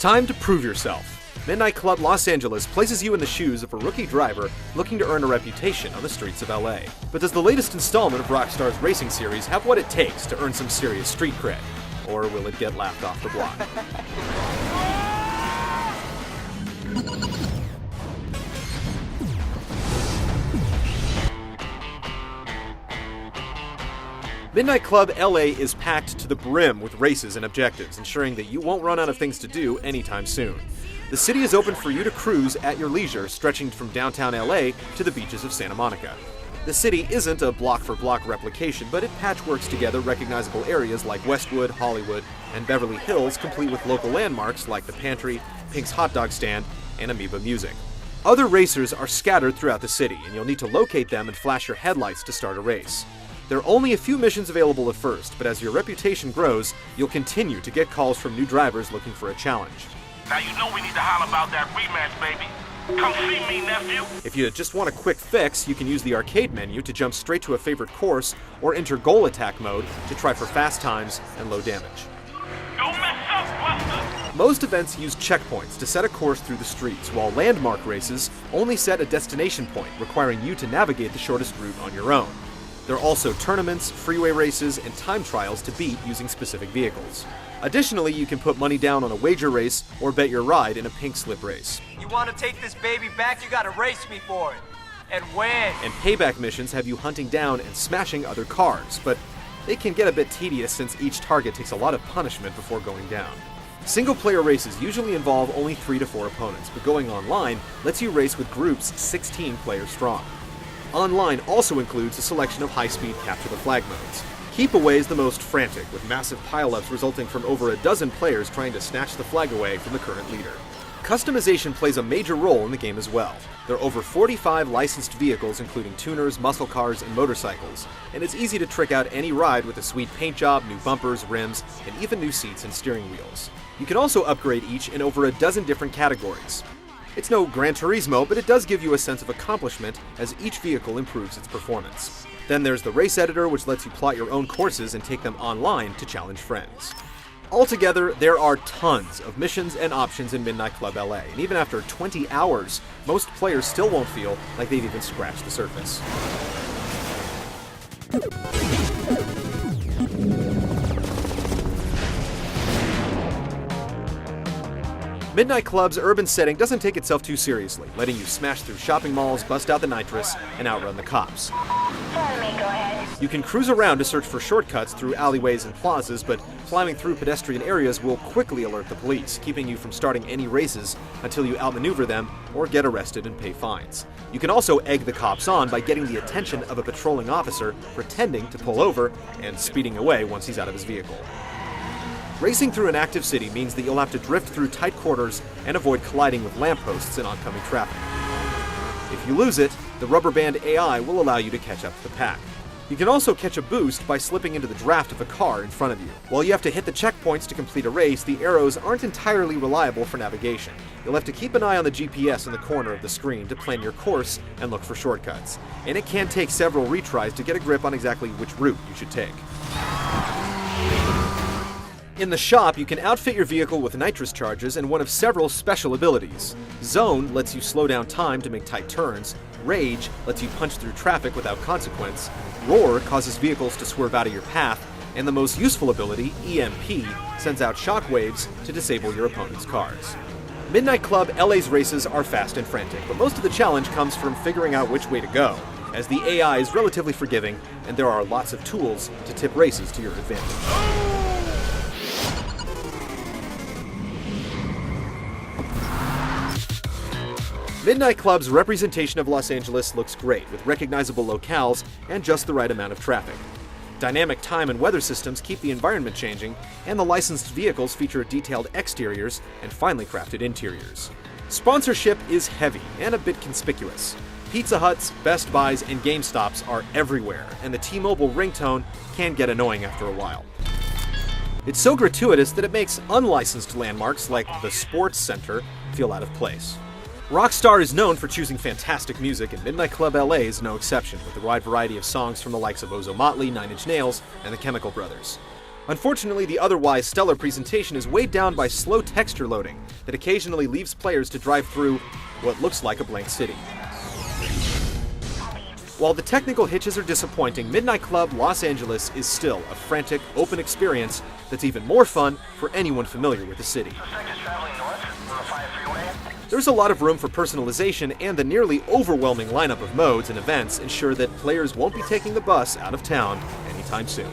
time to prove yourself. Midnight Club Los Angeles places you in the shoes of a rookie driver looking to earn a reputation on the streets of LA. But does the latest installment of Rockstar's racing series have what it takes to earn some serious street cred? Or will it get laughed off the block? Midnight Club LA is packed to the brim with races and objectives, ensuring that you won't run out of things to do anytime soon. The city is open for you to cruise at your leisure, stretching from downtown LA to the beaches of Santa Monica. The city isn't a block-for-block replication, but it patchworks together recognizable areas like Westwood, Hollywood, and Beverly Hills, complete with local landmarks like the Pantry, Pink's Hot Dog Stand, and Amoeba Music. Other racers are scattered throughout the city, and you'll need to locate them and flash your headlights to start a race. There are only a few missions available at first, but as your reputation grows, you'll continue to get calls from new drivers looking for a challenge. Now you know we need to holler about that rematch, baby. Come see me, nephew. If you just want a quick fix, you can use the arcade menu to jump straight to a favorite course or enter goal attack mode to try for fast times and low damage. Don't mess up, Buster. Most events use checkpoints to set a course through the streets, while landmark races only set a destination point, requiring you to navigate the shortest route on your own. There are also tournaments, freeway races, and time trials to beat using specific vehicles. Additionally, you can put money down on a wager race or bet your ride in a pink slip race. You want to take this baby back, you gotta race me for it. And win. And payback missions have you hunting down and smashing other cars, but they can get a bit tedious since each target takes a lot of punishment before going down. Single-player races usually involve only 3 to 4 opponents, but going online lets you race with groups 16 players strong. Online also includes a selection of high-speed capture-the-flag modes. Keep Away is the most frantic, with massive pileups resulting from over a dozen players trying to snatch the flag away from the current leader. Customization plays a major role in the game as well. There are over 45 licensed vehicles, including tuners, muscle cars, and motorcycles, and it's easy to trick out any ride with a sweet paint job, new bumpers, rims, and even new seats and steering wheels. You can also upgrade each in over a dozen different categories. It's no Gran Turismo, but it does give you a sense of accomplishment as each vehicle improves its performance. Then there's the race editor, which lets you plot your own courses and take them online to challenge friends. Altogether, there are tons of missions and options in Midnight Club LA, and even after 20 hours, most players still won't feel like they've even scratched the surface. Midnight Club's urban setting doesn't take itself too seriously, letting you smash through shopping malls, bust out the nitrous, and outrun the cops. You can cruise around to search for shortcuts through alleyways and plazas, but climbing through pedestrian areas will quickly alert the police, keeping you from starting any races until you outmaneuver them or get arrested and pay fines. You can also egg the cops on by getting the attention of a patrolling officer, pretending to pull over, and speeding away once he's out of his vehicle. Racing through an active city means that you'll have to drift through tight quarters and avoid colliding with lampposts and oncoming traffic. If you lose it, the rubber band AI will allow you to catch up to the pack. You can also catch a boost by slipping into the draft of a car in front of you. While you have to hit the checkpoints to complete a race, the arrows aren't entirely reliable for navigation. You'll have to keep an eye on the GPS in the corner of the screen to plan your course and look for shortcuts. And it can take several retries to get a grip on exactly which route you should take. In the shop, you can outfit your vehicle with nitrous charges and one of several special abilities. Zone lets you slow down time to make tight turns. Rage lets you punch through traffic without consequence. Roar causes vehicles to swerve out of your path. And the most useful ability, EMP, sends out shockwaves to disable your opponent's cars. Midnight Club LA's races are fast and frantic, but most of the challenge comes from figuring out which way to go, as the AI is relatively forgiving and there are lots of tools to tip races to your advantage. Midnight Club's representation of Los Angeles looks great, with recognizable locales and just the right amount of traffic. Dynamic time and weather systems keep the environment changing, and the licensed vehicles feature detailed exteriors and finely crafted interiors. Sponsorship is heavy and a bit conspicuous. Pizza Huts, Best Buys, and GameStops are everywhere, and the T-Mobile ringtone can get annoying after a while. It's so gratuitous that it makes unlicensed landmarks like the Sports Center feel out of place. Rockstar is known for choosing fantastic music, and Midnight Club LA is no exception, with a wide variety of songs from the likes of Ozzo Motley, Nine Inch Nails, and the Chemical Brothers. Unfortunately, the otherwise stellar presentation is weighed down by slow texture loading, that occasionally leaves players to drive through what looks like a blank city. While the technical hitches are disappointing, Midnight Club Los Angeles is still a frantic, open experience that's even more fun for anyone familiar with the city. There's a lot of room for personalization, and the nearly overwhelming lineup of modes and events ensure that players won't be taking the bus out of town anytime soon.